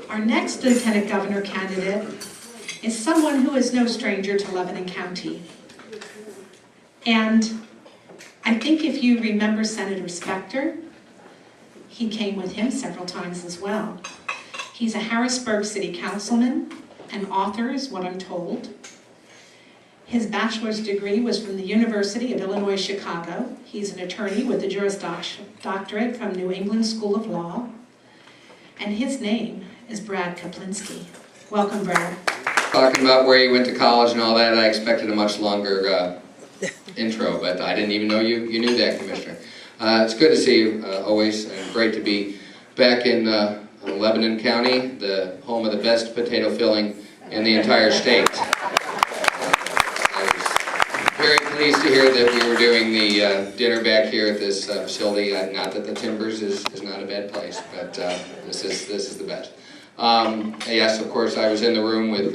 Our next Lieutenant Governor candidate is someone who is no stranger to Lebanon County. And I think if you remember Senator Specter, he came with him several times as well. He's a Harrisburg City Councilman, an author is what I'm told. His bachelor's degree was from the University of Illinois, Chicago. He's an attorney with a Juris Doctorate from New England School of Law. And his name is Brad Koplinski. Welcome, Brad. Talking about where you went to college and all that, I expected a much longer intro, but I didn't even know you knew that, Commissioner. It's good to see you always, and great to be back in Lebanon County, the home of the best potato filling in the entire state. I was very pleased to hear that we were doing the dinner back here at this facility. Not that the Timbers is not a bad place, but this is the best. Yes, of course, I was in the room with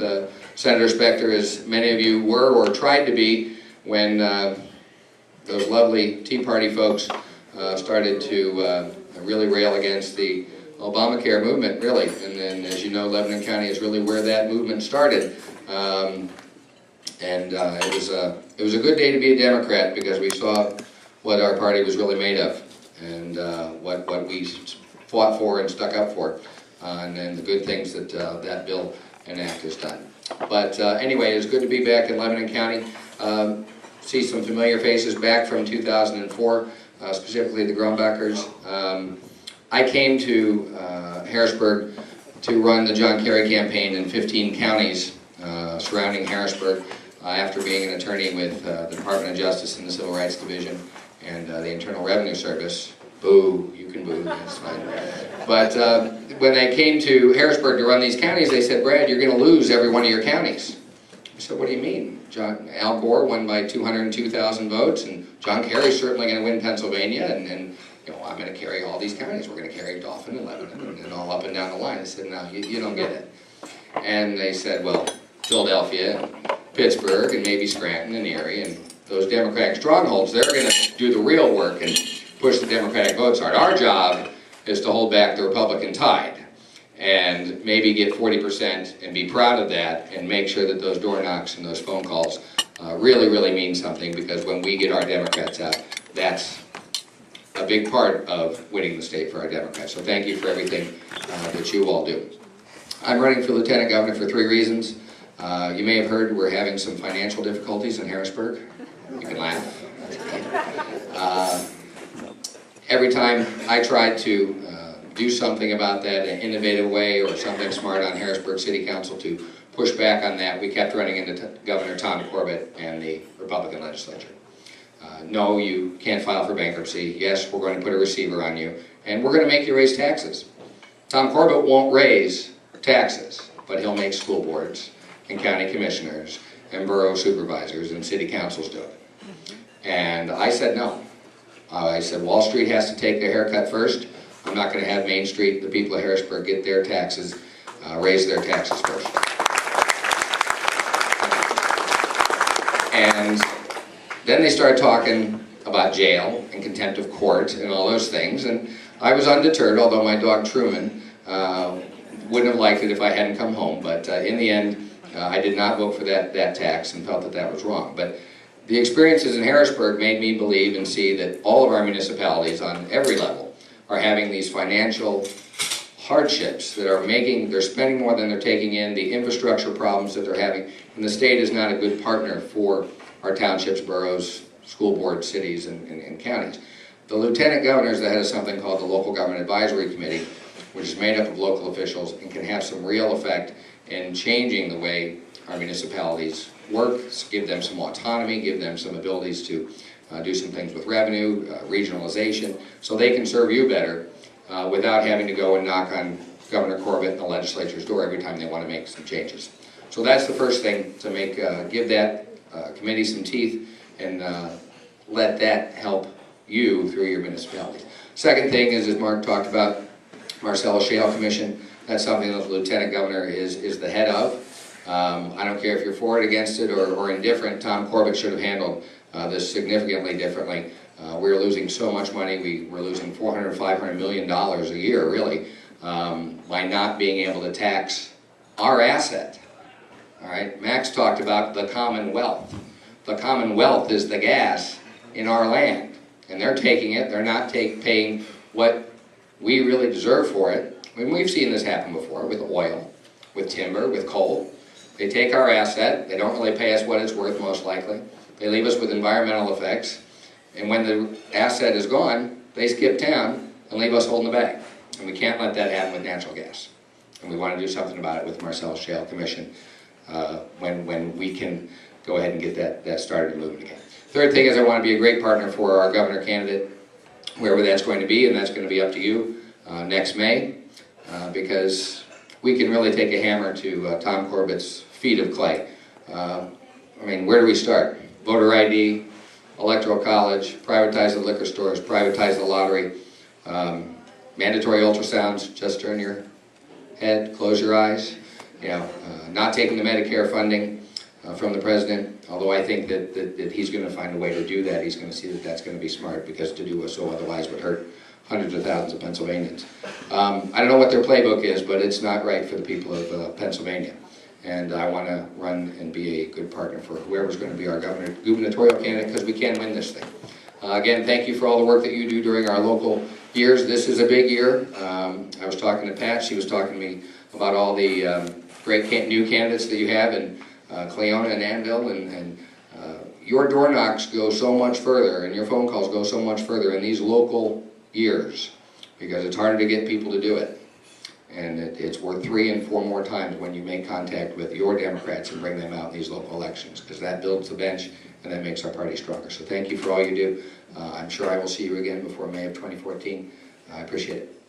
Senator Specter, as many of you were or tried to be when those lovely Tea Party folks started to really rail against the Obamacare movement, really. And then, as you know, Lebanon County is really where that movement started. It was a good day to be a Democrat, because we saw what our party was really made of, and what we fought for and stuck up for, and then the good things that that bill and act has done. But anyway, it's good to be back in Lebanon County. See some familiar faces back from 2004, specifically the Grumbackers. I came to Harrisburg to run the John Kerry campaign in 15 counties surrounding Harrisburg, after being an attorney with the Department of Justice and the Civil Rights Division and the Internal Revenue Service. Boo, you can boo, that's fine. But when they came to Harrisburg to run these counties, they said, Brad, you're going to lose every one of your counties. I said, what do you mean? Al Gore won by 202,000 votes, and John Kerry's certainly going to win Pennsylvania, and you know, I'm going to carry all these counties. We're going to carry Dauphin and Lebanon and all up and down the line. I said, no, you don't get it. And they said, well, Philadelphia and Pittsburgh and maybe Scranton and Erie and those Democratic strongholds, they're going to do the real work and push the Democratic votes hard. Our job is to hold back the Republican tide and maybe get 40% and be proud of that, and make sure that those door knocks and those phone calls really mean something, because when we get our Democrats out, that's a big part of winning the state for our Democrats. So thank you for everything that you all do. I'm running for Lieutenant Governor for 3 reasons. You may have heard we're having some financial difficulties in Harrisburg. You can laugh. Every time I tried to do something about that in an innovative way, or something smart on Harrisburg City Council to push back on that, we kept running into Governor Tom Corbett and the Republican legislature. No, you can't file for bankruptcy. Yes, we're going to put a receiver on you, and we're going to make you raise taxes. Tom Corbett won't raise taxes, but he'll make school boards and county commissioners and borough supervisors and city councils do it. And I said no. I said Wall Street has to take their haircut first. I'm not going to have Main Street, the people of Harrisburg, get their taxes, raise their taxes first. And then they started talking about jail and contempt of court and all those things, and I was undeterred, although my dog Truman wouldn't have liked it if I hadn't come home. But in the end, I did not vote for that tax and felt that that was wrong. But the experiences in Harrisburg made me believe and see that all of our municipalities on every level are having these financial hardships that are they're spending more than they're taking in, the infrastructure problems that they're having, and the state is not a good partner for our townships, boroughs, school boards, cities, and counties. The lieutenant governor is the head of something called the Local Government Advisory Committee, which is made up of local officials and can have some real effect in changing the way our municipalities work, give them some autonomy, give them some abilities to do some things with revenue, regionalization, so they can serve you better without having to go and knock on Governor Corbett and the legislature's door every time they want to make some changes. So that's the first thing, to give that committee some teeth and let that help you through your municipalities. Second thing is, as Mark talked about, Marcellus Shale Commission. That's something that the Lieutenant Governor is the head of. I don't care if you're for it, against it, or indifferent. Tom Corbett should have handled this significantly differently. We're losing so much money. We're losing $400, $500 million a year, really, by not being able to tax our asset. All right, Max talked about the Commonwealth. The Commonwealth is the gas in our land, and they're taking it. They're not paying what we really deserve for it. I mean, we've seen this happen before with oil, with timber, with coal. They take our asset. They don't really pay us what it's worth, most likely. They leave us with environmental effects, and when the asset is gone, they skip town and leave us holding the bag. And we can't let that happen with natural gas. And we want to do something about it with the Marcellus Shale Commission when we can go ahead and get that started and moving again. Third thing is I want to be a great partner for our governor candidate, wherever that's going to be, and that's going to be up to you next May, because we can really take a hammer to Tom Corbett's feet of clay. I mean, where do we start? Voter ID, electoral college, privatize the liquor stores, privatize the lottery, mandatory ultrasounds, just turn your head, close your eyes, you know, not taking the Medicare funding from the president, although I think that he's going to find a way to do that. He's going to see that that's going to be smart, because to do so otherwise would hurt hundreds of thousands of Pennsylvanians. I don't know what their playbook is, but it's not right for the people of Pennsylvania. And I want to run and be a good partner for whoever's going to be our gubernatorial candidate, because we can win this thing. Again, thank you for all the work that you do during our local years. This is a big year. I was talking to Pat. She was talking to me about all the great new candidates that you have in Cleona and Annville, and your door knocks go so much further, and your phone calls go so much further in these local years, because it's harder to get people to do it. And it's worth 3 and 4 more times when you make contact with your Democrats and bring them out in these local elections, because that builds the bench and that makes our party stronger. So thank you for all you do. I'm sure I will see you again before May of 2014. I appreciate it.